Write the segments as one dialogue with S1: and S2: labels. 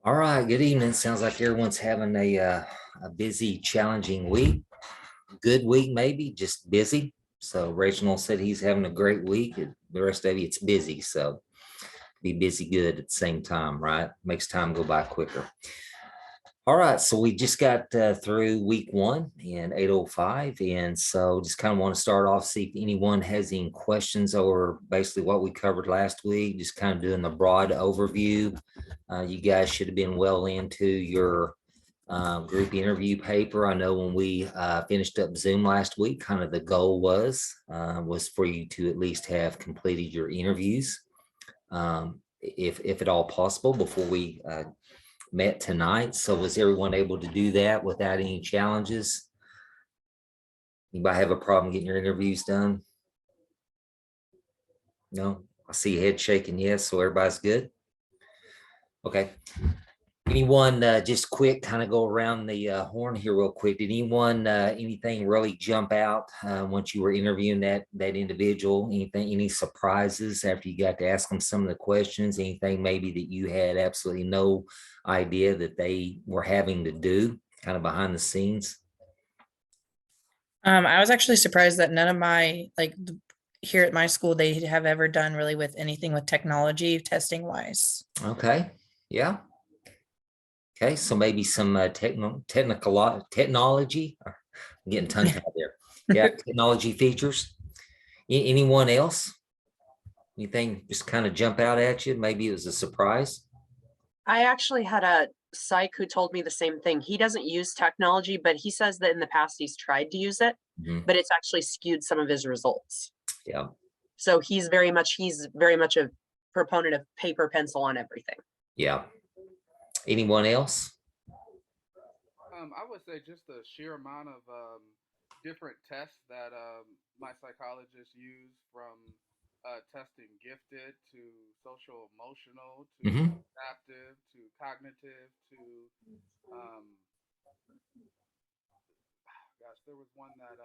S1: All right, good evening. Sounds like everyone's having a busy, challenging week. Good week, maybe, just busy. So Reginald said he's having a great week. The rest of you, it's busy. So be busy good at the same time, right? Makes time go by quicker. All right, so we just got through week one in 8:05. And so just kind of want to start off, see if anyone has any questions over basically what we covered last week, just kind of doing the broad overview. You guys should have been well into your group interview paper. I know when we finished up Zoom last week, kind of the goal was for you to at least have completed your interviews, if at all possible, before we met tonight. So was everyone able to do that without any challenges? Anybody have a problem getting your interviews done? No, I see a head shaking. Yes, so everybody's good. Okay. Anyone, just quick, kind of go around the horn here real quick. Did anyone, anything really jump out once you were interviewing that individual? Anything, any surprises after you got to ask them some of the questions? Anything maybe that you had absolutely no idea that they were having to do, kind of behind the scenes?
S2: I was actually surprised that none of here at my school, they have ever done really with anything with technology testing wise.
S1: Okay, yeah. Okay, so maybe some technology. I'm getting tongue tied there. Yeah, technology features. Anyone else? Anything just kind of jump out at you? Maybe it was a surprise.
S3: I actually had a psych who told me the same thing. He doesn't use technology, but he says that in the past he's tried to use it,
S1: Mhm.
S3: but it's actually skewed some of his results.
S1: Yeah.
S3: So he's very much a proponent of paper pencil on everything.
S1: Yeah. Anyone else?
S4: I would say just the sheer amount of different tests that my psychologist used, from testing gifted to social emotional to
S1: Hmm.
S4: adaptive to cognitive to um, gosh, there was one that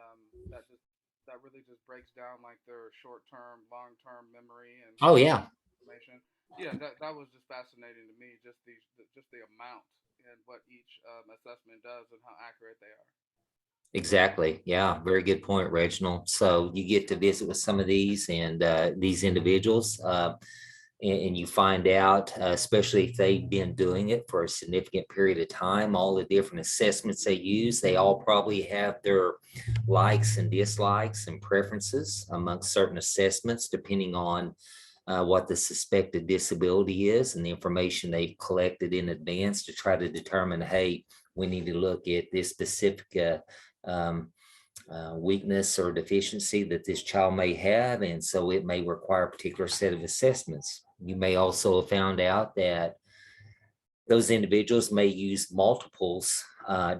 S4: really just breaks down like their short term, long term memory and
S1: Oh yeah,
S4: information. Yeah, that was just fascinating to me. Just the amount and what each assessment does and how accurate they are.
S1: exactly. Yeah, very good point, Reginald. So you get to visit with some of these individuals, and you find out, especially if they've been doing it for a significant period of time, all the different assessments they use. They all probably have their likes and dislikes and preferences amongst certain assessments, depending on what the suspected disability is and the information they've collected in advance to try to determine, hey, we need to look at this specific weakness or deficiency that this child may have. And so it may require a particular set of assessments. You may also have found out that those individuals may use multiples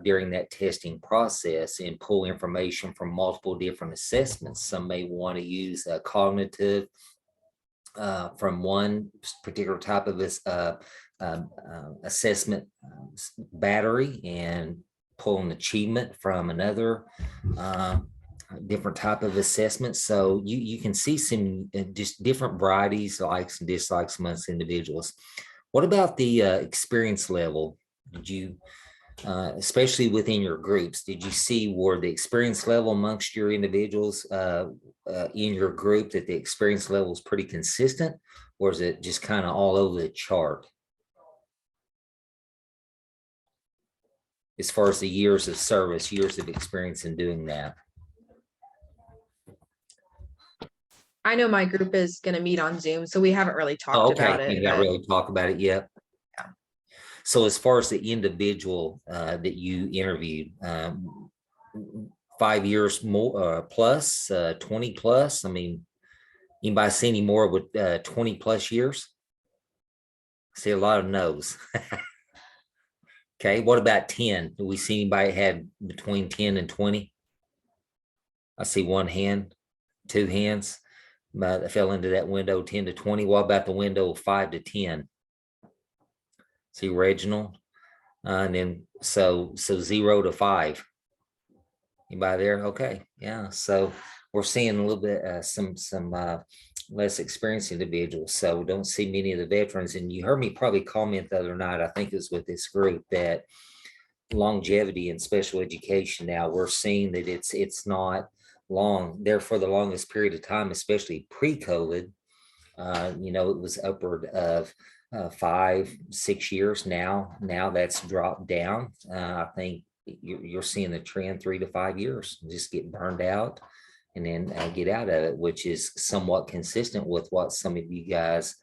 S1: during that testing process and pull information from multiple different assessments. Some may want to use a cognitive from one particular type of this assessment battery, and pull an achievement from another different type of assessment. So you can see some just different varieties, likes and dislikes amongst individuals. What about the experience level? Did you, especially within your groups, did you see where the experience level amongst your individuals in your group, that the experience level is pretty consistent, or is it just kind of all over the chart as far as the years of service, years of experience in doing that?
S5: I know my group is going to meet on Zoom, so we haven't really
S1: Oh,
S5: talked about
S1: okay,
S5: it,
S1: you got
S5: but
S1: really talk about it yet.
S5: yeah.
S1: So as far as the individual that you interviewed, 5 years more plus, 20 plus, I mean, anybody see any more with 20 plus years? See a lot of no's. Okay, what about 10? Do we see anybody had between 10 and 20? I see one hand, two hands. That fell into that window 10 to 20. What about the window 5 to 10? See Reginald? And then so 0 to 5. Anybody there? Okay, yeah. So we're seeing a little bit some less experienced individuals. So don't see many of the veterans. And you heard me probably comment the other night, I think it was with this group, that longevity in special education now, we're seeing that it's not long there for the longest period of time, especially pre-COVID. It was upward of 5-6 years now. Now that's dropped down. I think you're seeing the trend 3 to 5 years, just get burned out and then get out of it, which is somewhat consistent with what some of you guys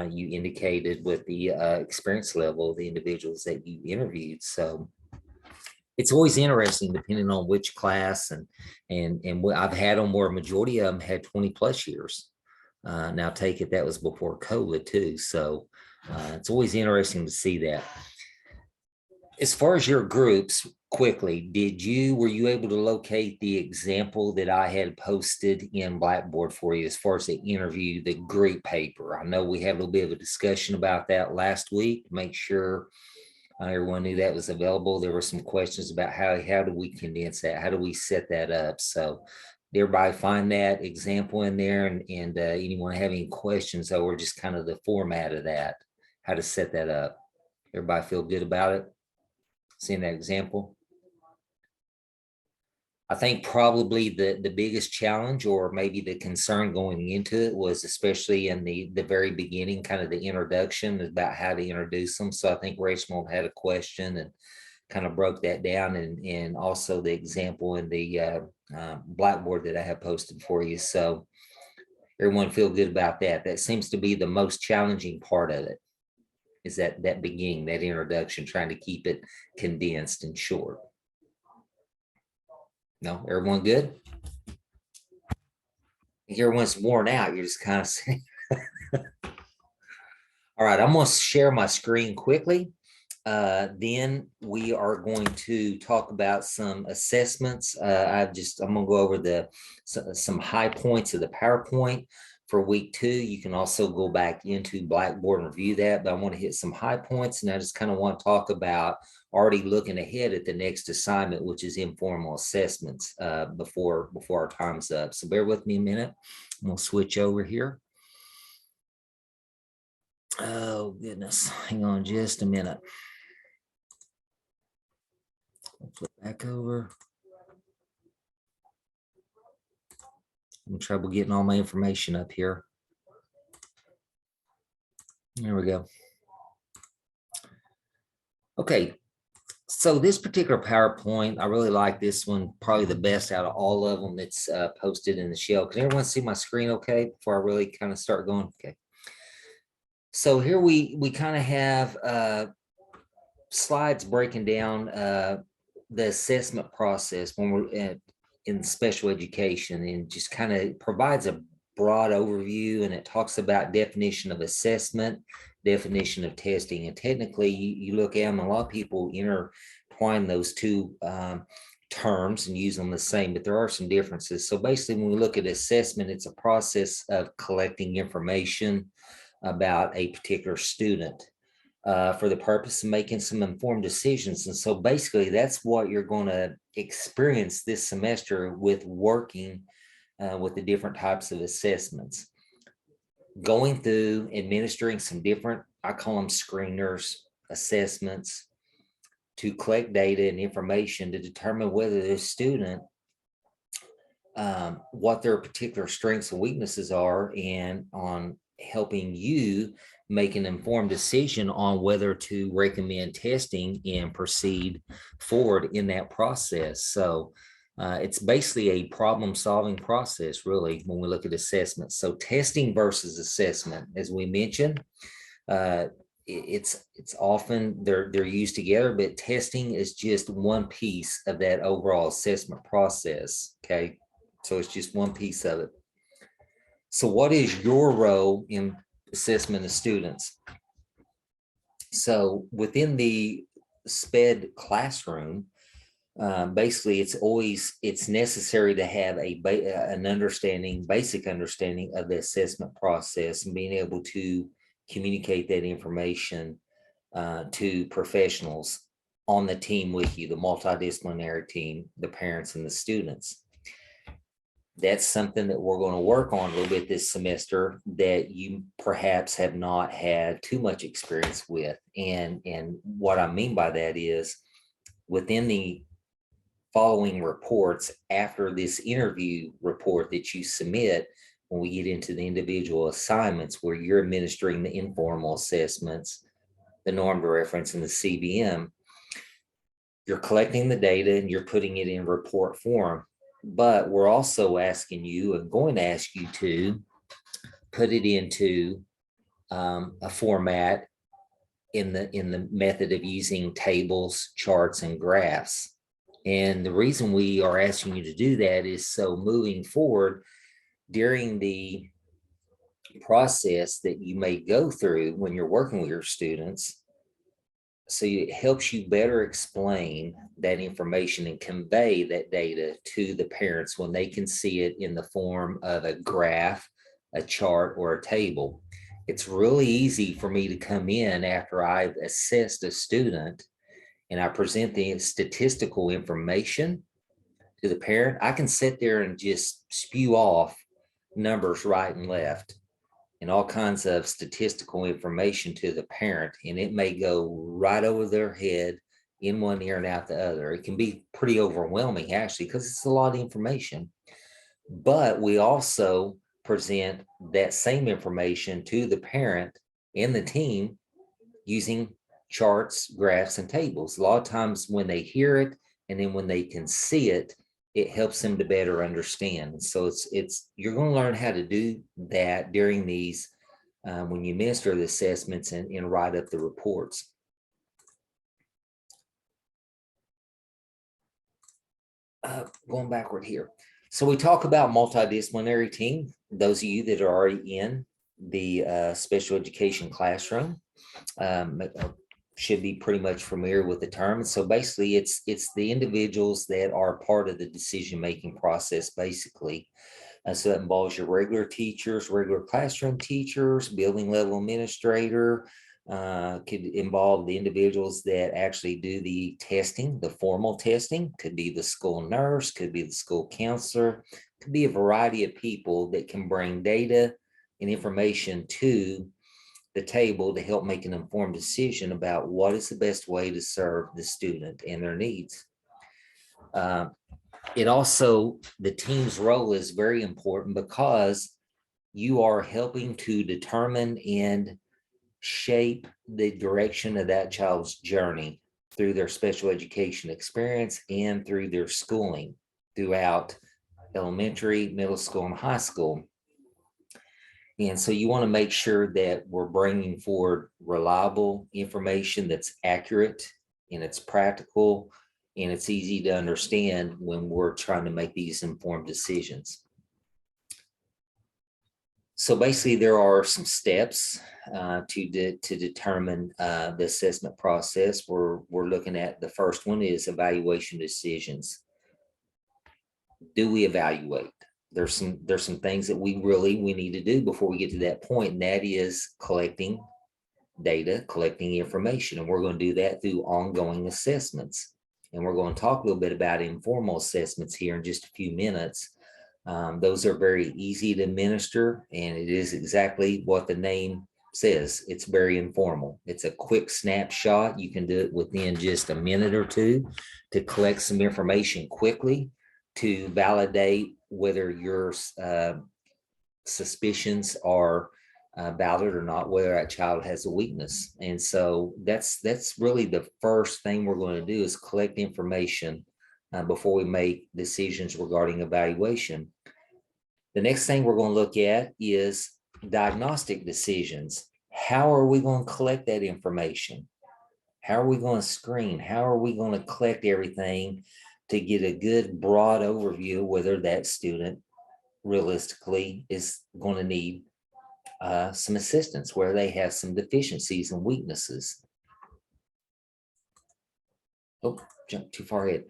S1: you indicated with the experience level of the individuals that you interviewed. So it's always interesting depending on which class and what I've had them, where a majority of them had 20+ years. Now take it, that was before COVID too. So it's always interesting to see that. As far as your groups, quickly, were you able to locate the example that I had posted in Blackboard for you as far as the interview, the group paper? I know we had a little bit of a discussion about that last week. Make sure everyone knew that was available. There were some questions about how do we condense that? How do we set that up? So did everybody find that example in there? And anyone have any questions over just kind of the format of that, how to set that up? Everybody feel good about it? Seeing that example? I think probably the biggest challenge, or maybe the concern going into it, was especially in the very beginning, kind of the introduction about how to introduce them. So I think Rachel had a question and kind of broke that down, and also the example in the Blackboard that I have posted for you. So everyone feel good about that. That seems to be the most challenging part of it, is that beginning, that introduction, trying to keep it condensed and short. No, everyone good? Everyone's worn out. You're just kind of saying. All right, I'm going to share my screen quickly. Then we are going to talk about some assessments. I'm going to go over some high points of the PowerPoint for week 2. You can also go back into Blackboard and review that, but I want to hit some high points, and I just kind of want to talk about already looking ahead at the next assignment, which is informal assessments before our time's up. So bear with me a minute. I'm going to switch over here. Oh, goodness. Hang on just a minute. Flip back over. I'm in trouble getting all my information up here. There we go. Okay, so this particular PowerPoint, I really like this one, probably the best out of all of them that's posted in the shell. Can everyone see my screen okay before I really kind of start going? Okay. So here we kind of have slides breaking down the assessment process when we're in special education, and just kind of provides a broad overview, and it talks about definition of assessment, definition of testing. And technically you look at them, a lot of people intertwine those two terms and use them the same, but there are some differences. So basically, when we look at assessment, it's a process of collecting information about a particular student for the purpose of making some informed decisions. And so basically that's what you're going to experience this semester with working with the different types of assessments. Going through, administering some different, I call them screeners, assessments, to collect data and information to determine whether this student, what their particular strengths and weaknesses are, and on helping you make an informed decision on whether to recommend testing and proceed forward in that process. So it's basically a problem-solving process, really, when we look at assessment. So testing versus assessment, as we mentioned, it's often they're used together, but testing is just one piece of that overall assessment process. Okay, so it's just one piece of it. So what is your role in assessment of students? So within the SPED classroom, basically it's necessary to have an basic understanding of the assessment process, and being able to communicate that information to professionals on the team with you, the multidisciplinary team, the parents and the students. That's something that we're going to work on a little bit this semester that you perhaps have not had too much experience with. And what I mean by that is within the following reports after this interview report that you submit, when we get into the individual assignments where you're administering the informal assessments, the norm to reference and the CBM, you're collecting the data and you're putting it in report form. But we're also asking you and going to ask you to put it into a format in the method of using tables, charts, and graphs. And the reason we are asking you to do that is so moving forward during the process that you may go through when you're working with your students, so it helps you better explain that information and convey that data to the parents when they can see it in the form of a graph, a chart, or a table. It's really easy for me to come in after I've assessed a student and I present the statistical information to the parent. I can sit there and just spew off numbers right and left and all kinds of statistical information to the parent, and it may go right over their head in one ear and out the other. It can be pretty overwhelming actually, because it's a lot of information. But we also present that same information to the parent and the team using charts, graphs, and tables. A lot of times when they hear it and then when they can see it, it helps them to better understand. So it's you're going to learn how to do that during these when you administer the assessments and write up the reports. Going backward here. So we talk about multidisciplinary team. Those of you that are already in the special education classroom should be pretty much familiar with the term. And so basically it's the individuals that are part of the decision-making process, basically. So that involves your regular teachers, regular classroom teachers, building level administrator, could involve the individuals that actually do the testing, the formal testing, could be the school nurse, could be the school counselor, could be a variety of people that can bring data and information to the table to help make an informed decision about what is the best way to serve the student and their needs. It also, the team's role is very important because you are helping to determine and shape the direction of that child's journey through their special education experience and through their schooling throughout elementary, middle school, and high school. And so you want to make sure that we're bringing forward reliable information that's accurate and it's practical and it's easy to understand when we're trying to make these informed decisions. So basically there are some steps to determine the assessment process. We're looking at the first one is evaluation decisions. Do we evaluate? There's some things that we need to do before we get to that point, and that is collecting data, collecting information, and we're going to do that through ongoing assessments. And we're going to talk a little bit about informal assessments here in just a few minutes. Those are very easy to administer, and it is exactly what the name says. It's very informal. It's a quick snapshot. You can do it within just a minute or two to collect some information quickly to validate whether your suspicions are valid or not, whether that child has a weakness. And so that's really the first thing we're going to do is collect information before we make decisions regarding evaluation. The next thing we're going to look at is diagnostic decisions. How are we going to collect that information? How are we going to screen? How are we going to collect everything to get a good broad overview of whether that student realistically is going to need some assistance, where they have some deficiencies and weaknesses? Oh, jumped too far ahead.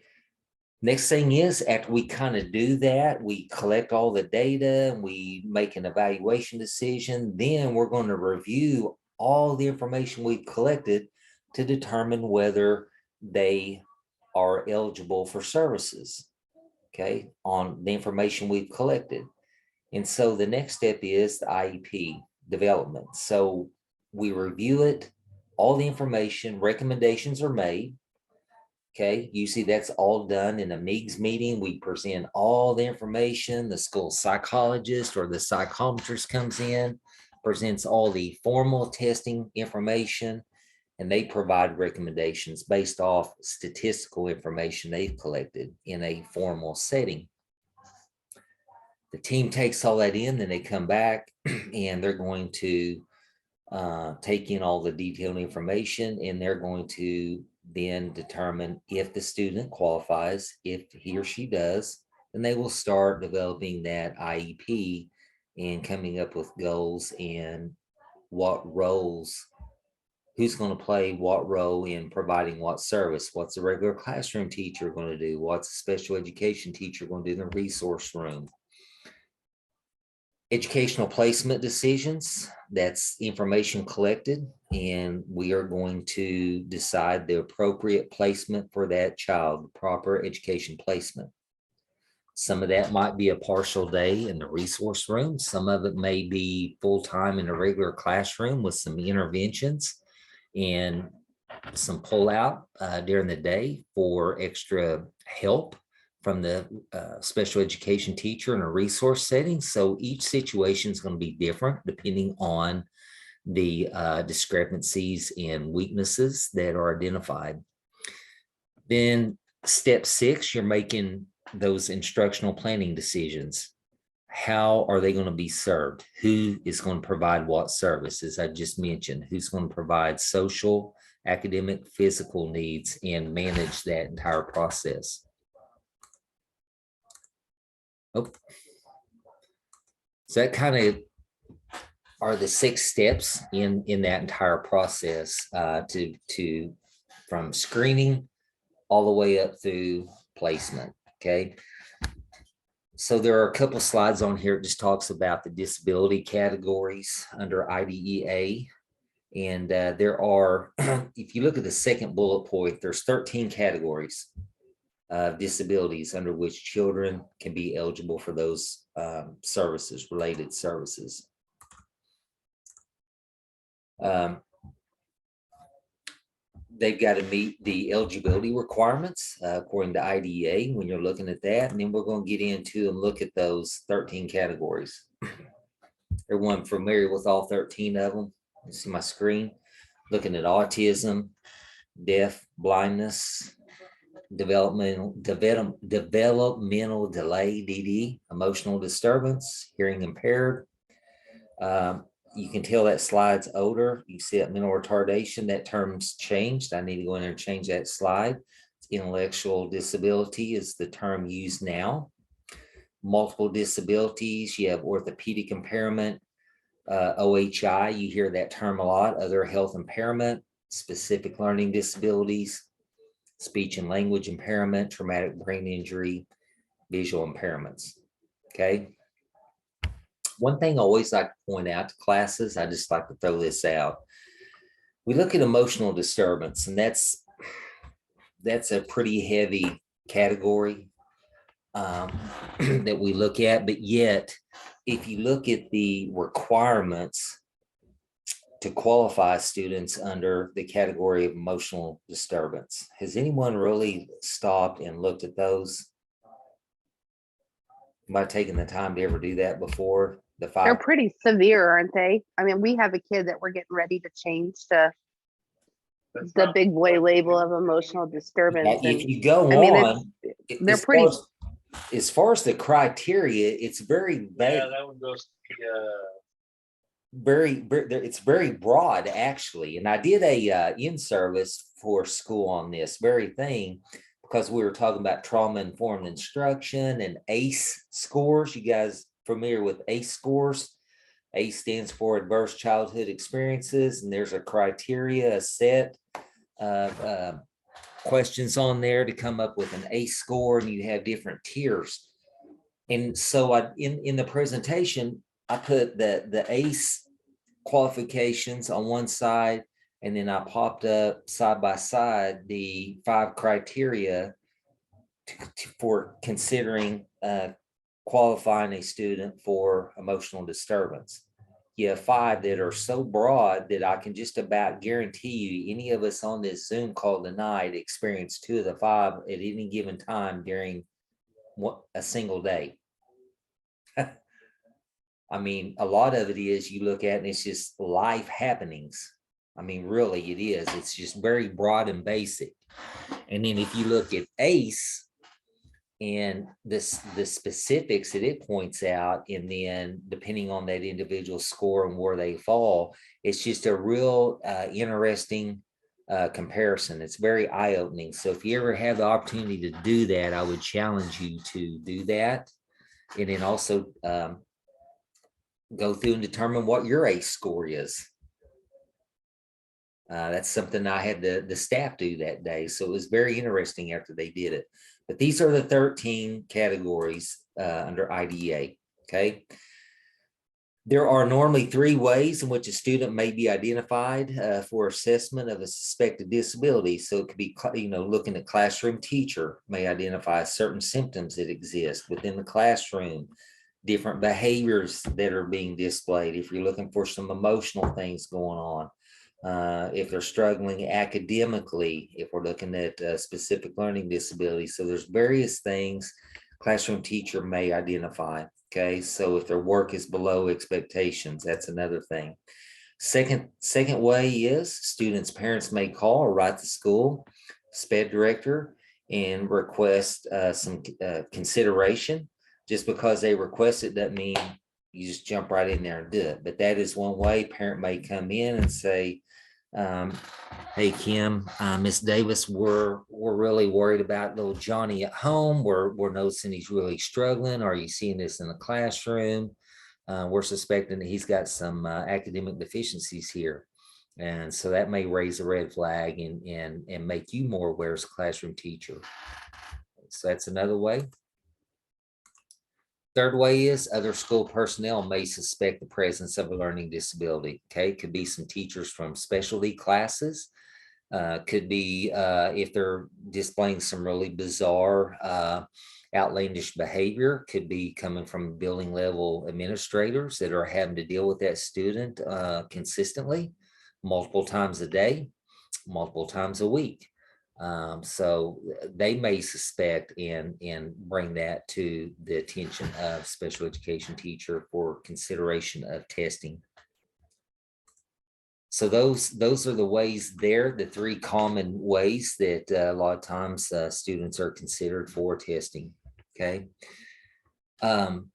S1: Next thing is, after we kind of do that, we collect all the data and we make an evaluation decision. Then we're going to review all the information we've collected to determine whether they are eligible for services. okay, on the information we've collected. And so the next step is the IEP development. So we review it, all the information, recommendations are made. Okay, usually that's all done in a MEGS meeting. We present all the information. The school psychologist or the psychometrist comes in, presents all the formal testing information, and they provide recommendations based off statistical information they've collected in a formal setting. The team takes all that in, then they come back and they're going to take in all the detailed information, and they're going to then determine if the student qualifies. If he or she does, then they will start developing that IEP and coming up with goals and what roles, who's going to play what role in providing what service. What's a regular classroom teacher going to do? What's a special education teacher going to do in the resource room? Educational placement decisions, that's information collected, and we are going to decide the appropriate placement for that child, proper education placement. Some of that might be a partial day in the resource room. Some of it may be full-time in a regular classroom with some interventions and some pull-out during the day for extra help from the special education teacher in a resource setting. So each situation is going to be different depending on the discrepancies and weaknesses that are identified. Then step 6, you're making those instructional planning decisions. How are they going to be served? Who is going to provide what services? I just mentioned who's going to provide social, academic, physical needs and manage that entire process. Oh, so that kind of are the 6 steps in that entire process to from screening all the way up through placement. Okay. So there are a couple slides on here. It just talks about the disability categories under IDEA. And there are, if you look at the second bullet point, there's 13 categories of disabilities under which children can be eligible for those services, related services. They've got to meet the eligibility requirements according to IDEA when you're looking at that. And then we're going to get into and look at those 13 categories. Everyone familiar with all 13 of them? You see my screen? Looking at autism, deaf, blindness, developmental delay, DD, emotional disturbance, hearing impaired. You can tell that slide's older. You see that mental retardation, that term's changed. I need to go in there and change that slide. Intellectual disability is the term used now. Multiple disabilities, you have orthopedic impairment, OHI, you hear that term a lot, other health impairment, specific learning disabilities, speech and language impairment, traumatic brain injury, visual impairments. Okay. One thing I always like to point out to classes, I just like to throw this out. We look at emotional disturbance, and that's a pretty heavy category that we look at. But yet, if you look at the requirements to qualify students under the category of emotional disturbance, has anyone really stopped and looked at those? Am I taking the time to ever do that before? The 5?
S6: They're pretty severe, aren't they? I mean, we have a kid that we're getting ready to change to the big boy label of emotional disturbance.
S1: If you go
S6: I mean,
S1: on,
S6: they're pretty.
S1: As far as the criteria, it's very vague.
S7: Yeah, that one goes to
S1: It's very broad, actually. And I did a in-service for school on this very thing because we were talking about trauma-informed instruction and ACE scores. You guys familiar with ACE scores? ACE stands for Adverse Childhood Experiences, and there's a criteria, a set of questions on there to come up with an ACE score, and you have different tiers. And so in the presentation, I put the ACE qualifications on one side, and then I popped up side by side the 5 criteria for considering qualifying a student for emotional disturbance. You have 5 that are so broad that I can just about guarantee you any of us on this Zoom call tonight experience 2 of the 5 at any given time during a single day. I mean, a lot of it is you look at and it's just life happenings. I mean, really, it is. It's just very broad and basic. And then if you look at ACE and the specifics that it points out, and then depending on that individual score and where they fall, it's just a real interesting comparison. It's very eye-opening. So if you ever have the opportunity to do that, I would challenge you to do that. And then also go through and determine what your ACE score is. That's something I had the staff do that day. So it was very interesting after they did it. But these are the 13 categories under IDEA, okay? There are normally 3 ways in which a student may be identified for assessment of a suspected disability. So it could be, looking at classroom teacher may identify certain symptoms that exist within the classroom, different behaviors that are being displayed. If you're looking for some emotional things going on, if they're struggling academically, if we're looking at specific learning disabilities. So there's various things classroom teacher may identify. Okay, so if their work is below expectations, that's another thing. Second way is students' parents may call or write the school SPED director and request some consideration. Just because they request it doesn't mean you just jump right in there and do it. But that is one way. Parent may come in and say, hey, Kim, Miss Davis, we're really worried about little Johnny at home. We're noticing he's really struggling. Are you seeing this in the classroom? We're suspecting that he's got some academic deficiencies here. And so that may raise a red flag and make you more aware as a classroom teacher. So that's another way. Third way is other school personnel may suspect the presence of a learning disability. Okay, could be some teachers from specialty classes. Could be if they're displaying some really bizarre, outlandish behavior. Could be coming from building level administrators that are having to deal with that student consistently, multiple times a day, multiple times a week. So they may suspect and bring that to the attention of special education teacher for consideration of testing. So those are the ways there, the 3 common ways that a lot of times students are considered for testing. Okay. I'll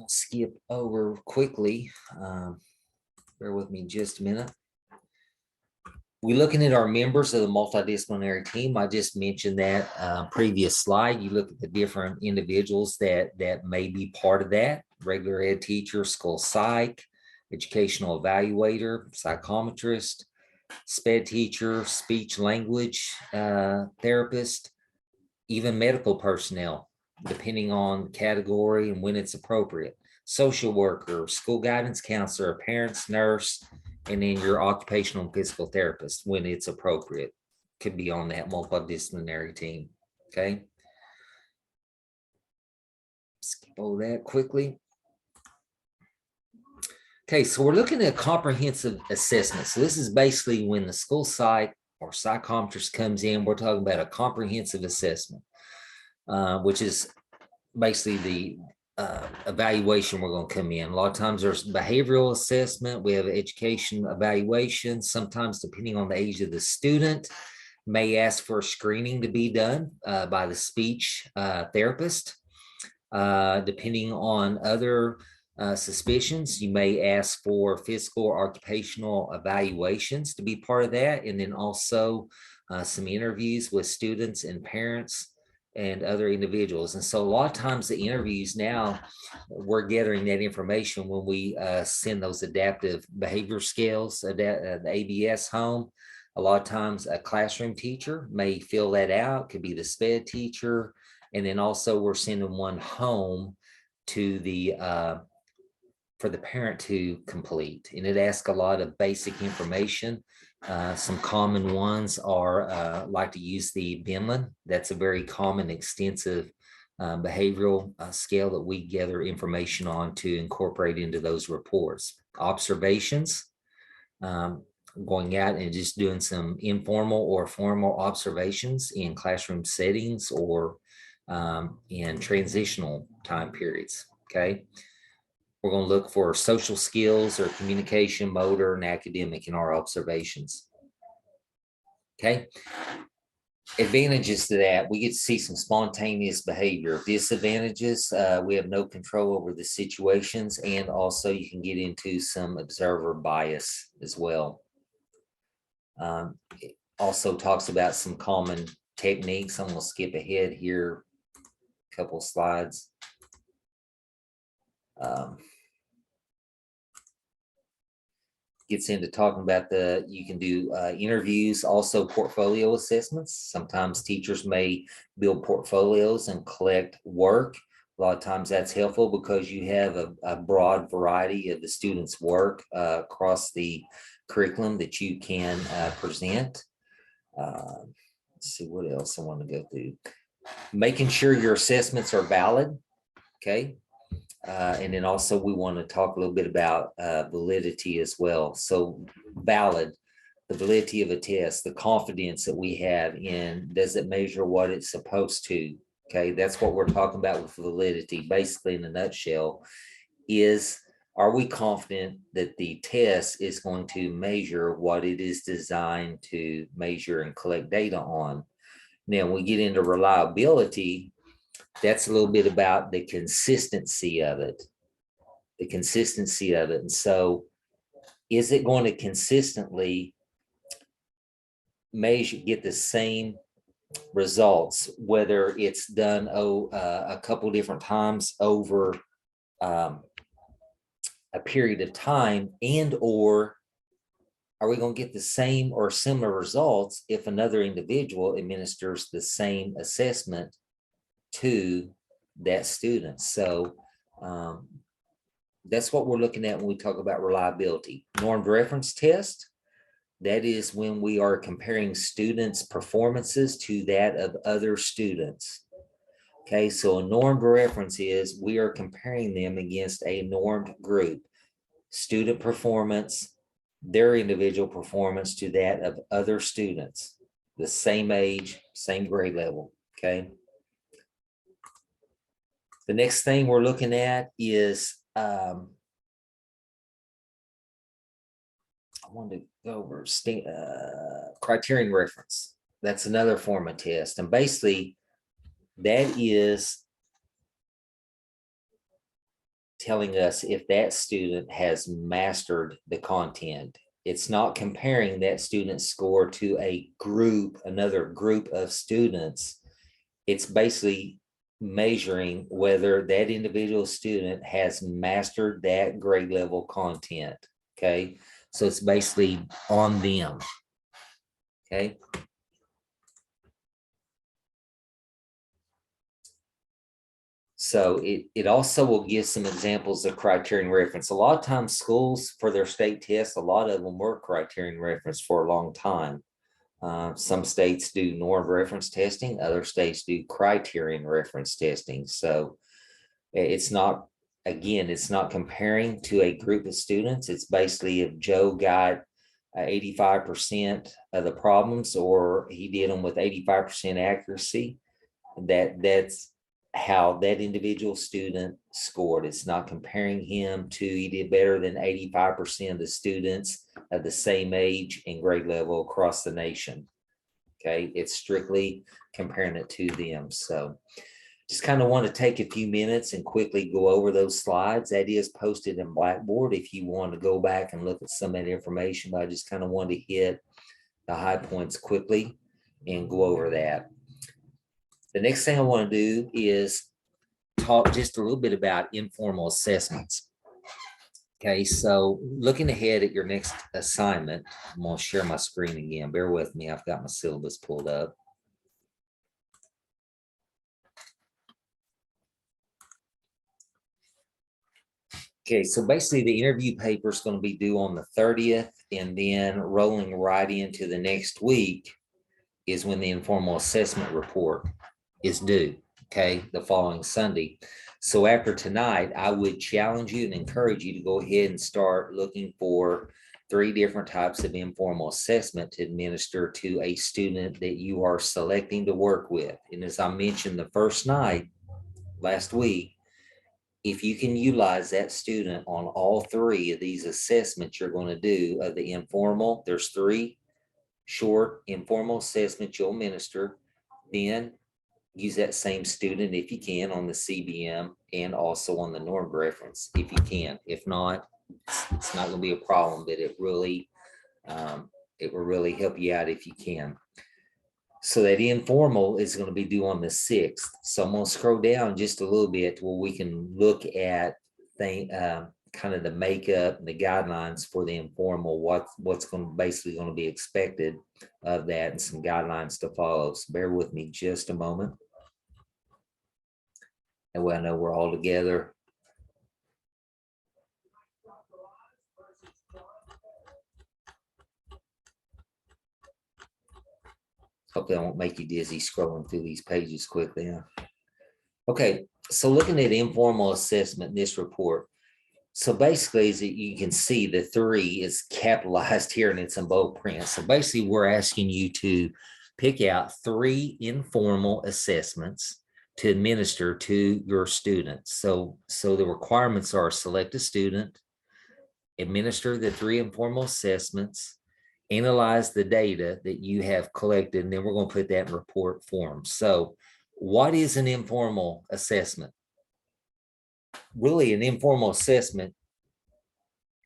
S1: skip over quickly. Bear with me just a minute. We're looking at our members of the multidisciplinary team. I just mentioned that previous slide. You look at the different individuals that may be part of that: regular ed teacher, school psych, educational evaluator, psychometrist, SPED teacher, speech language therapist, even medical personnel, depending on category and when it's appropriate. Social worker, school guidance counselor, parents, nurse, and then your occupational and physical therapist when it's appropriate could be on that multidisciplinary team. Okay. Skip over that quickly. Okay, so we're looking at comprehensive assessment. So this is basically when the school psych or psychometrist comes in, we're talking about a comprehensive assessment, which is basically the evaluation we're going to come in. A lot of times there's behavioral assessment. We have education evaluation. Sometimes, depending on the age of the student, may ask for a screening to be done by the speech therapist. Depending on other suspicions, you may ask for physical or occupational evaluations to be part of that. And then also some interviews with students and parents and other individuals. And so a lot of times the interviews now, we're gathering that information when we send those adaptive behavior scales, the ABS home. A lot of times a classroom teacher may fill that out, could be the SPED teacher. And then also we're sending one home to the for the parent to complete, and it asks a lot of basic information. Some common ones are like to use the Binlin. That's a very common, extensive behavioral scale that we gather information on to incorporate into those reports. Observations, going out and just doing some informal or formal observations in classroom settings or in transitional time periods. Okay. We're going to look for social skills or communication, motor, and academic in our observations. Okay. Advantages to that, we get to see some spontaneous behavior. Disadvantages, we have no control over the situations, and also you can get into some observer bias as well. It also talks about some common techniques. I'm going to skip ahead here a couple slides. Gets into talking about you can do interviews, also portfolio assessments. Sometimes teachers may build portfolios and collect work. A lot of times that's helpful because you have a broad variety of the students' work across the curriculum that you can present. Let's see what else I want to go through. Making sure your assessments are valid. Okay. And then also we want to talk a little bit about validity as well. So valid, the validity of a test, the confidence that we have in, does it measure what it's supposed to? Okay, that's what we're talking about with validity. Basically, in a nutshell, are we confident that the test is going to measure what it is designed to measure and collect data on? Now, when we get into reliability, that's a little bit about the consistency of it. And so is it going to consistently get the same results, whether it's done a couple different times over a period of time, and or are we going to get the same or similar results if another individual administers the same assessment to that student? So that's what we're looking at when we talk about reliability. Normed reference test, that is when we are comparing students' performances to that of other students. Okay, so a normed reference is we are comparing them against a normed group. Student performance, their individual performance to that of other students, the same age, same grade level. Okay. The next thing we're looking at is I wanted to go over criterion reference. That's another form of test. And basically, that is telling us if that student has mastered the content. It's not comparing that student's score to another group of students. It's basically measuring whether that individual student has mastered that grade level content. Okay, so it's basically on them. Okay. So it also will give some examples of criterion reference. A lot of times schools for their state tests, a lot of them were criterion reference for a long time. Some states do norm reference testing, other states do criterion reference testing. So it's not, again, it's not comparing to a group of students. It's basically if Joe got 85% of the problems, or he did them with 85% accuracy, that's how that individual student scored. It's not comparing him to, he did better than 85% of the students of the same age and grade level across the nation. Okay, it's strictly comparing it to them. So just kind of want to take a few minutes and quickly go over those slides. That is posted in Blackboard if you want to go back and look at some of that information. But I just kind of wanted to hit the high points quickly and go over that. The next thing I want to do is talk just a little bit about informal assessments. Okay, so looking ahead at your next assignment, I'm going to share my screen again. Bear with me. I've got my syllabus pulled up. Okay, so basically the interview paper is going to be due on the 30th, and then rolling right into the next week is when the informal assessment report is due, okay, the following Sunday. So after tonight, I would challenge you and encourage you to go ahead and start looking for 3 different types of informal assessment to administer to a student that you are selecting to work with. And as I mentioned the first night last week, if you can utilize that student on all 3 of these assessments you're going to do of the informal, there's 3 short informal assessments you'll administer, then use that same student if you can on the CBM and also on the norm reference if you can. If not, it's not going to be a problem, but it will really help you out if you can. So that informal is going to be due on the 6th. So I'm going to scroll down just a little bit to where we can look at kind of the makeup and the guidelines for the informal, what's basically going to be expected of that, and some guidelines to follow. So bear with me just a moment. That way I know we're all together. Hopefully I won't make you dizzy scrolling through these pages quickly. Huh? Okay, so looking at informal assessment in this report. So basically, as you can see, the 3 is capitalized here and it's in bold print. So basically, we're asking you to pick out 3 informal assessments to administer to your students. So the requirements are: select a student, administer the 3 informal assessments, analyze the data that you have collected, and then we're going to put that in report form. So what is an informal assessment? Really, an informal assessment,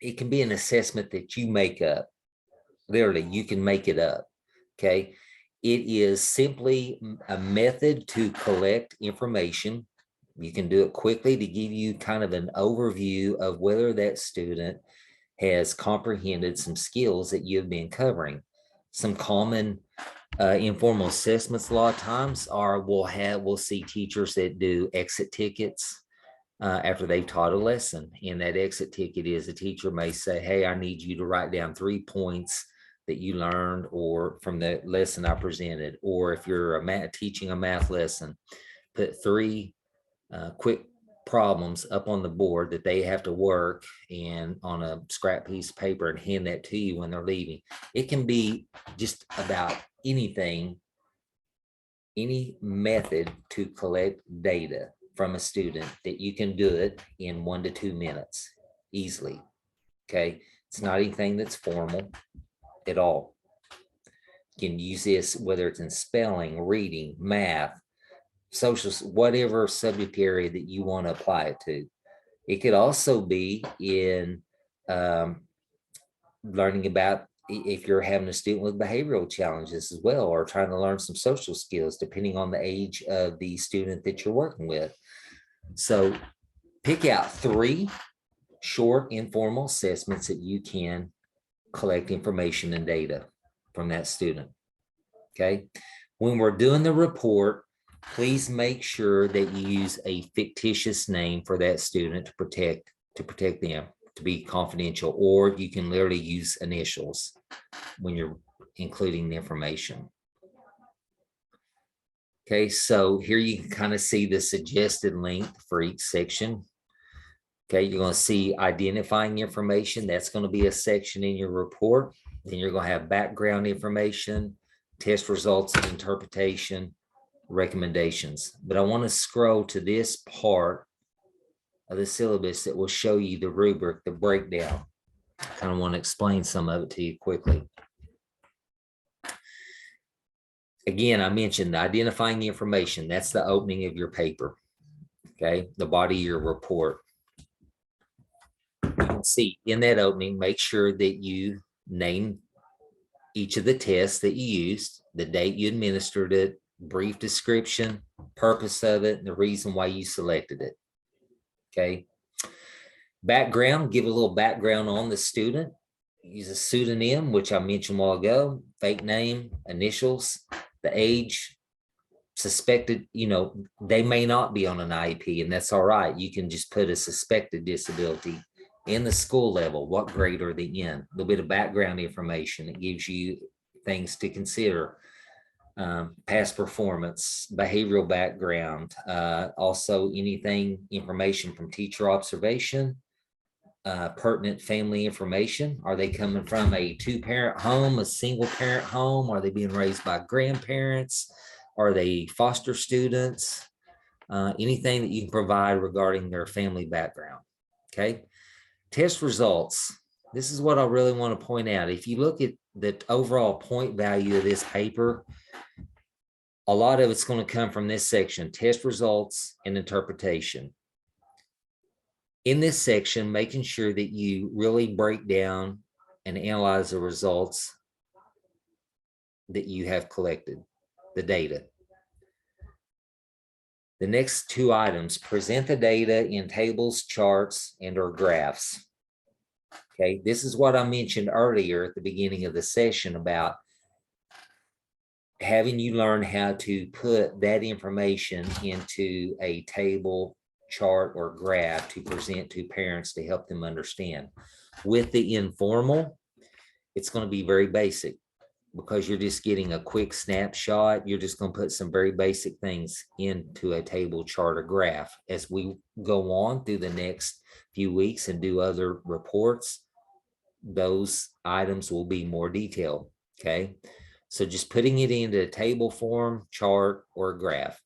S1: it can be an assessment that you make up. Literally, you can make it up. Okay. It is simply a method to collect information. You can do it quickly to give you kind of an overview of whether that student has comprehended some skills that you've been covering. Some common informal assessments a lot of times are we'll see teachers that do exit tickets after they've taught a lesson. And that exit ticket is a teacher may say, hey, I need you to write down 3 points that you learned or from the lesson I presented. Or if you're teaching a math lesson, put 3 quick problems up on the board that they have to work and on a scrap piece of paper and hand that to you when they're leaving. It can be just about anything, any method to collect data from a student that you can do it in 1 to 2 minutes easily. Okay. It's not anything that's formal at all. You can use this whether it's in spelling, reading, math, social, whatever subject area that you want to apply it to. It could also be in learning about if you're having a student with behavioral challenges as well, or trying to learn some social skills, depending on the age of the student that you're working with. So pick out 3 short informal assessments that you can collect information and data from that student. Okay. When we're doing the report, please make sure that you use a fictitious name for that student to protect them, to be confidential, or you can literally use initials when you're including the information. Okay, so here you can kind of see the suggested length for each section. Okay, you're going to see identifying information. That's going to be a section in your report. Then you're going to have background information, test results and interpretation, recommendations. But I want to scroll to this part of the syllabus that will show you the rubric, the breakdown. I kind of want to explain some of it to you quickly. Again, I mentioned identifying the information. That's the opening of your paper. Okay, the body of your report. You can see in that opening, make sure that you name each of the tests that you used, the date you administered it, brief description, purpose of it, and the reason why you selected it. Okay. Background, give a little background on the student. Use a pseudonym, which I mentioned a while ago, fake name, initials, the age, suspected, they may not be on an IEP, and that's all right. You can just put a suspected disability in the school level, what grade are they in? A little bit of background information. It gives you things to consider. Past performance, behavioral background, also information from teacher observation, pertinent family information. Are they coming from a two-parent home, a single-parent home? Are they being raised by grandparents? Are they foster students? Anything that you can provide regarding their family background. Okay. Test results. This is what I really want to point out. If you look at the overall point value of this paper, a lot of it's going to come from this section, test results and interpretation. In this section, making sure that you really break down and analyze the results that you have collected, the data. The next two items, present the data in tables, charts, and or graphs. Okay, this is what I mentioned earlier at the beginning of the session about having you learn how to put that information into a table, chart, or graph to present to parents to help them understand. With the informal, it's going to be very basic because you're just getting a quick snapshot. You're just going to put some very basic things into a table, chart, or graph. As we go on through the next few weeks and do other reports, those items will be more detailed. Okay. So just putting it into a table form, chart, or graph.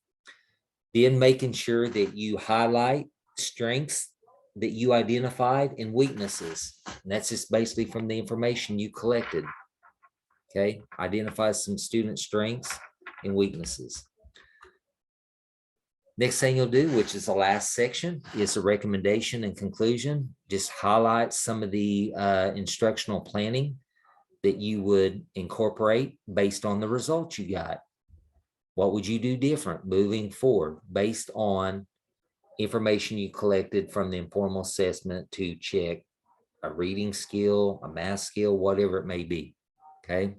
S1: Then making sure that you highlight strengths that you identified and weaknesses. And that's just basically from the information you collected. Okay, identify some student strengths and weaknesses. Next thing you'll do, which is the last section, is a recommendation and conclusion. Just highlight some of the instructional planning that you would incorporate based on the results you got. What would you do different moving forward based on information you collected from the informal assessment to check a reading skill, a math skill, whatever it may be? Okay.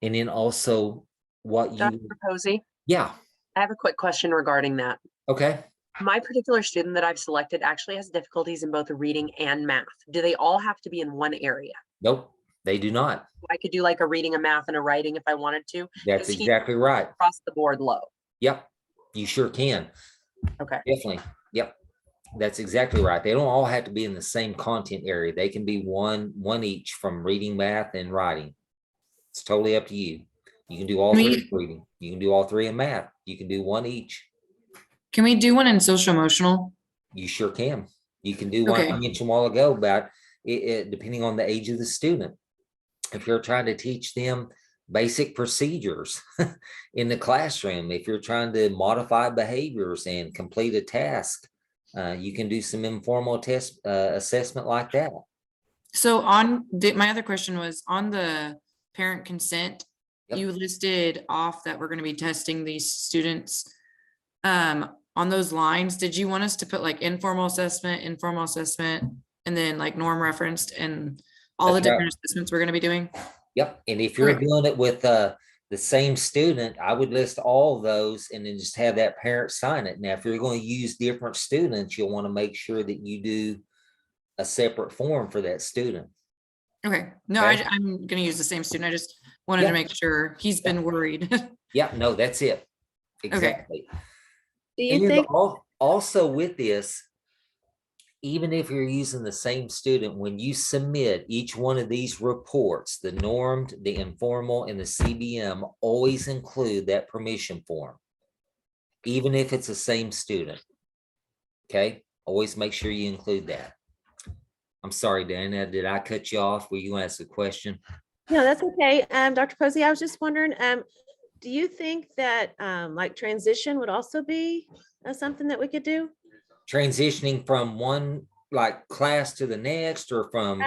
S1: And then also what
S3: Dr.
S1: you,
S3: Posey,
S1: yeah.
S3: I have a quick question regarding that.
S1: Okay.
S3: My particular student that I've selected actually has difficulties in both reading and math. Do they all have to be in one area?
S1: Nope, they do not.
S3: I could do like a reading, a math, and a writing if I wanted to.
S1: That's
S3: Is he
S1: exactly right.
S3: across the board low?
S1: Yep, you sure can.
S3: Okay.
S1: Definitely. Yep. That's exactly right. They don't all have to be in the same content area. They can be one each from reading, math, and writing. It's totally up to you. You can do all three in reading. You can do all three in math. You can do one each.
S2: Can we do one in social emotional?
S1: You sure can. You can do one I
S2: Okay.
S1: mentioned a while ago about it, depending on the age of the student. If you're trying to teach them basic procedures in the classroom, if you're trying to modify behaviors and complete a task, you can do some informal test assessment like that.
S2: So my other question was on the parent consent,
S1: Yep.
S2: you listed off that we're going to be testing these students. On those lines, did you want us to put like informal assessment, and then like norm referenced and all the
S1: That's right.
S2: different assessments we're going to be doing?
S1: Yep. And if you're
S2: Okay.
S1: doing it with the same student, I would list all of those and then just have that parent sign it. Now, if you're going to use different students, you'll want to make sure that you do a separate form for that student.
S2: Okay. No,
S1: Okay.
S2: I'm going to use the same student. I just wanted
S1: Yeah.
S2: to make sure he's been worried.
S1: Yeah, no, that's it. Exactly.
S6: Do
S1: And
S6: you
S1: then
S6: think,
S1: also with this, even if you're using the same student, when you submit each one of these reports, the normed, the informal, and the CBM, always include that permission form, even if it's the same student. Okay, always make sure you include that. I'm sorry, Dana, did I cut you off? Were you going to ask a question?
S6: no, that's okay. Dr. Posey, I was just wondering, do you think that like transition would also be something that we could do?
S1: Transitioning from one like class to the next, or from,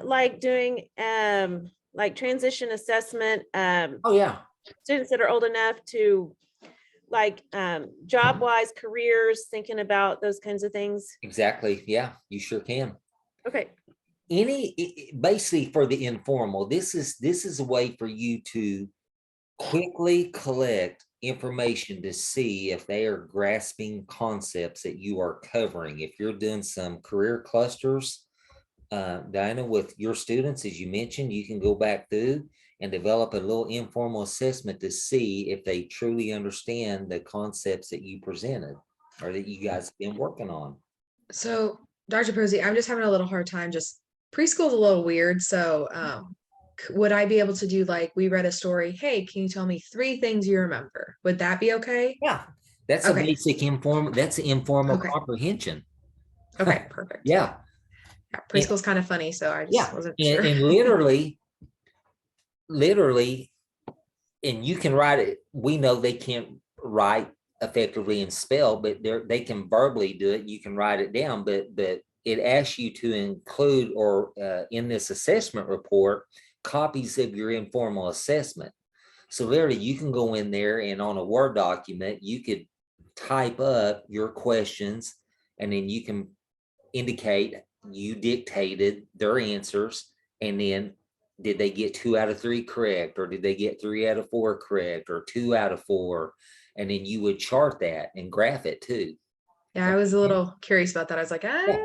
S6: Like doing like transition assessment,
S1: oh yeah,
S6: students that are old enough to like job wise careers, thinking about those kinds of things.
S1: exactly. Yeah, you sure can.
S6: Okay.
S1: Basically for the informal, this is a way for you to quickly collect information to see if they are grasping concepts that you are covering. If you're doing some career clusters, Diana, with your students, as you mentioned, you can go back through and develop a little informal assessment to see if they truly understand the concepts that you presented or that you guys have been working on.
S5: So, Dr. Posey, I'm just having a little hard time. Just preschool's a little weird. So, would I be able to do like we read a story? Hey, can you tell me 3 things you remember? Would that be okay?
S1: Yeah, that's
S5: Okay.
S1: a basic informal
S5: Okay.
S1: comprehension.
S5: Okay, perfect.
S1: Yeah,
S5: Yeah, preschool's kind of funny, so I just
S1: yeah,
S5: wasn't
S1: and,
S5: sure.
S1: and literally, and you can write it. We know they can't write effectively and spell, but they can verbally do it. You can write it down, but it asks you to include or in this assessment report copies of your informal assessment. So literally, you can go in there and on a Word document, you could type up your questions, and then you can indicate you dictated their answers, and then did they get 2 out of 3 correct, or did they get 3 out of 4 correct, or 2 out of 4? And then you would chart that and graph it too.
S5: Yeah, I was a little curious about that. I was like, I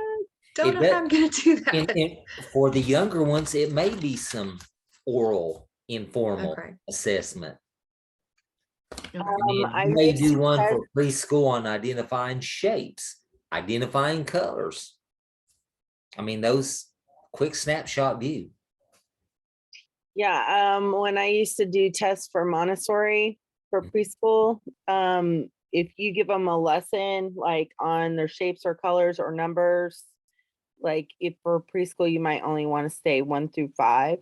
S5: don't know how I'm gonna do
S1: And,
S5: that.
S1: and for the younger ones, it may be some oral informal
S5: Okay.
S1: assessment.
S5: Okay.
S1: And then
S6: I
S1: you may
S6: used
S1: do
S6: to
S1: one
S6: test-
S1: for preschool on identifying shapes, identifying colors. I mean, those quick snapshot view.
S6: Yeah, when I used to do tests for Montessori for preschool, if you give them a lesson like on their shapes or colors or numbers, like if for preschool, you might only want to stay 1 through 5,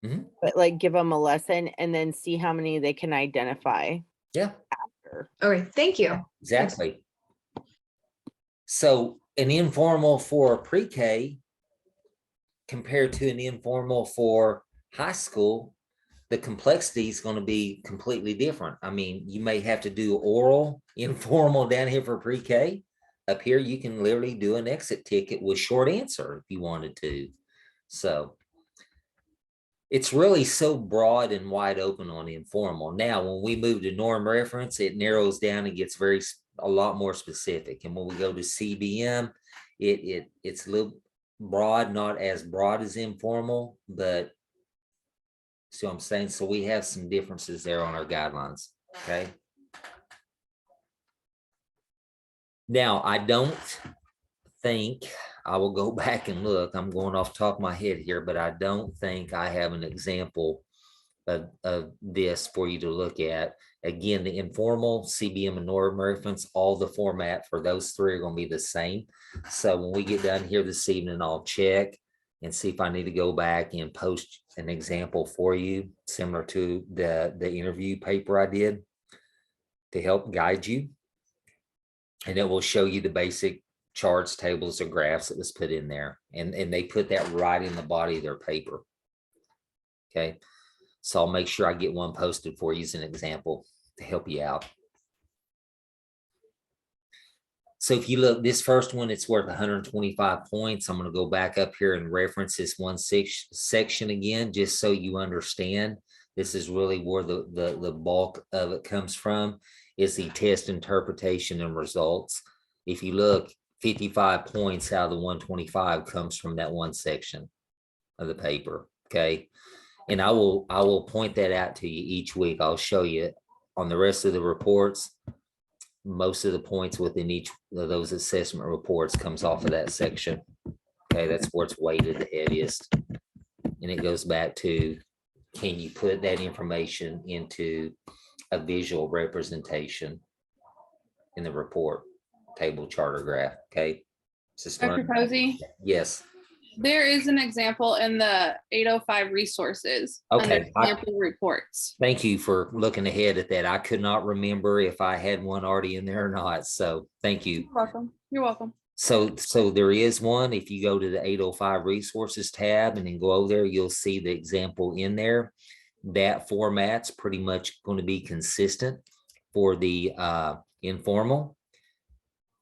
S1: Mhm.
S6: but like give them a lesson and then see how many they can identify
S1: Yeah,
S6: after.
S5: Okay, thank you.
S1: exactly. So an informal for pre-K compared to an informal for high school, the complexity is going to be completely different. I mean, you may have to do oral informal down here for pre-K. Up here, you can literally do an exit ticket with short answer if you wanted to. So it's really so broad and wide open on informal. Now, when we move to norm reference, it narrows down and gets a lot more specific. And when we go to CBM, it's a little broad, not as broad as informal, but see what I'm saying? So we have some differences there on our guidelines, okay? Now, I don't think, I will go back and look, I'm going off the top of my head here, but I don't think I have an example of this for you to look at. Again, the informal, CBM, and norm reference, all the format for those 3 are going to be the same. So when we get done here this evening, I'll check and see if I need to go back and post an example for you, similar to the interview paper I did to help guide you. And it will show you the basic charts, tables, or graphs that was put in there. And they put that right in the body of their paper. Okay. So I'll make sure I get one posted for you as an example to help you out. So if you look, this first one, it's worth 125 points. I'm going to go back up here and reference this one section again, just so you understand. This is really where the bulk of it comes from, is the test interpretation and results. If you look, 55 points out of the 125 comes from that one section of the paper. Okay. And I will point that out to you each week. I'll show you on the rest of the reports. Most of the points within each of those assessment reports comes off of that section. Okay, that's where it's weighted the heaviest. And it goes back to, can you put that information into a visual representation in the report, table, chart, or graph? Okay.
S7: Dr. Posey,
S1: Yes.
S7: there is an example in the 805 resources.
S1: Okay.
S7: Under sample reports.
S1: Thank you for looking ahead at that. I could not remember if I had one already in there or not. So thank you.
S7: You're welcome. You're welcome.
S1: So there is one. If you go to the 805 resources tab and then go over there, you'll see the example in there. That format's pretty much going to be consistent for the informal,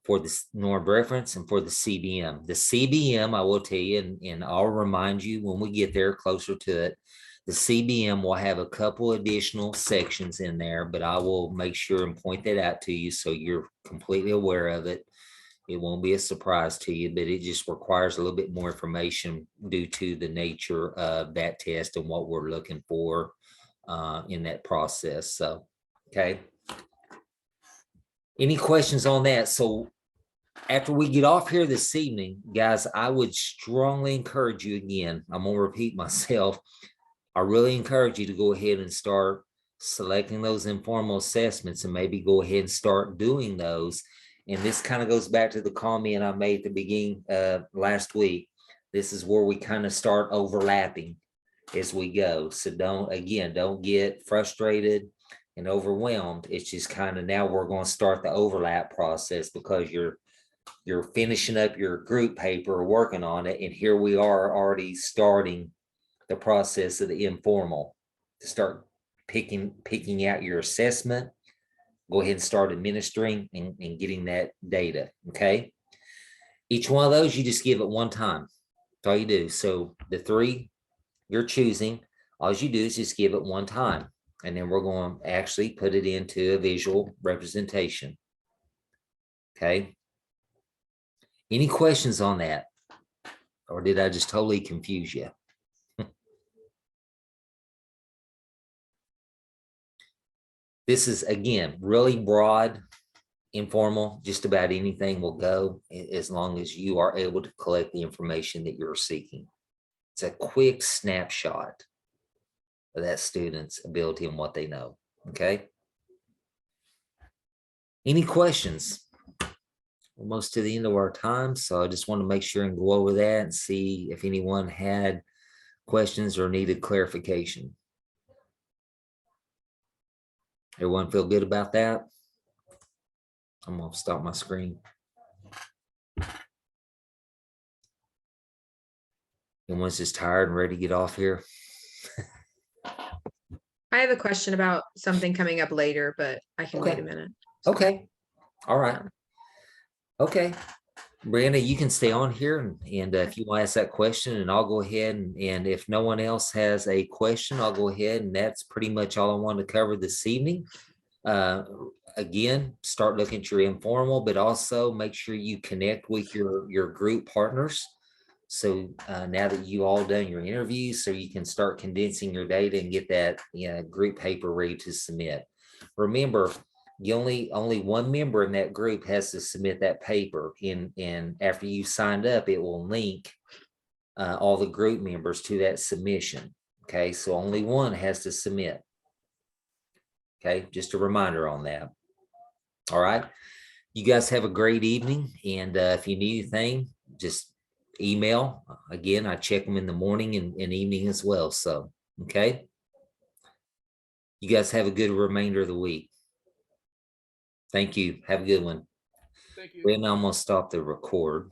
S1: for the norm reference, and for the CBM. The CBM, I will tell you, and I'll remind you when we get there closer to it, the CBM will have a couple additional sections in there, but I will make sure and point that out to you so you're completely aware of it. It won't be a surprise to you, but it just requires a little bit more information due to the nature of that test and what we're looking for in that process. So, okay. Any questions on that? So after we get off here this evening, guys, I would strongly encourage you again. I'm going to repeat myself. I really encourage you to go ahead and start selecting those informal assessments and maybe go ahead and start doing those. And this kind of goes back to the comment I made at the beginning last week. This is where we kind of start overlapping as we go. So don't get frustrated and overwhelmed. It's just kind of now we're going to start the overlap process because you're finishing up your group paper, working on it. And here we are already starting the process of the informal to start picking out your assessment. Go ahead and start administering and getting that data. Okay. Each one of those, you just give it one time. That's all you do. So the 3 you're choosing, all you do is just give it one time. And then we're going to actually put it into a visual representation. Okay. Any questions on that? Or did I just totally confuse you? This is, again, really broad, informal, just about anything will go as long as you are able to collect the information that you're seeking. It's a quick snapshot of that student's ability and what they know, okay? Any questions? Almost to the end of our time, so I just want to make sure and go over that and see if anyone had questions or needed clarification. Everyone feel good about that? I'm gonna stop my screen. Everyone's just tired and ready to get off here.
S5: I have a question about something coming up later, but I can wait
S1: Okay.
S5: a minute.
S1: Okay, all right.
S5: Um,
S1: Okay, Brenda, you can stay on here and if you want to ask that question, and I'll go ahead and if no one else has a question, I'll go ahead, and that's pretty much all I wanted to cover this evening. Again, start looking at your informal, but also make sure you connect with your group partners. So now that you all done your interviews, so you can start condensing your data and get that group paper ready to submit. Remember, you only one member in that group has to submit that paper, and after you signed up, it will link all the group members to that submission. Okay, so only one has to submit. Okay, just a reminder on that. All right, you guys have a great evening, and if you need anything, just email. Again, I check them in the morning and evening as well. So, okay, you guys have a good remainder of the week. Thank you. Have a good one.
S4: Thank you.
S1: Well, now I'm gonna stop the record.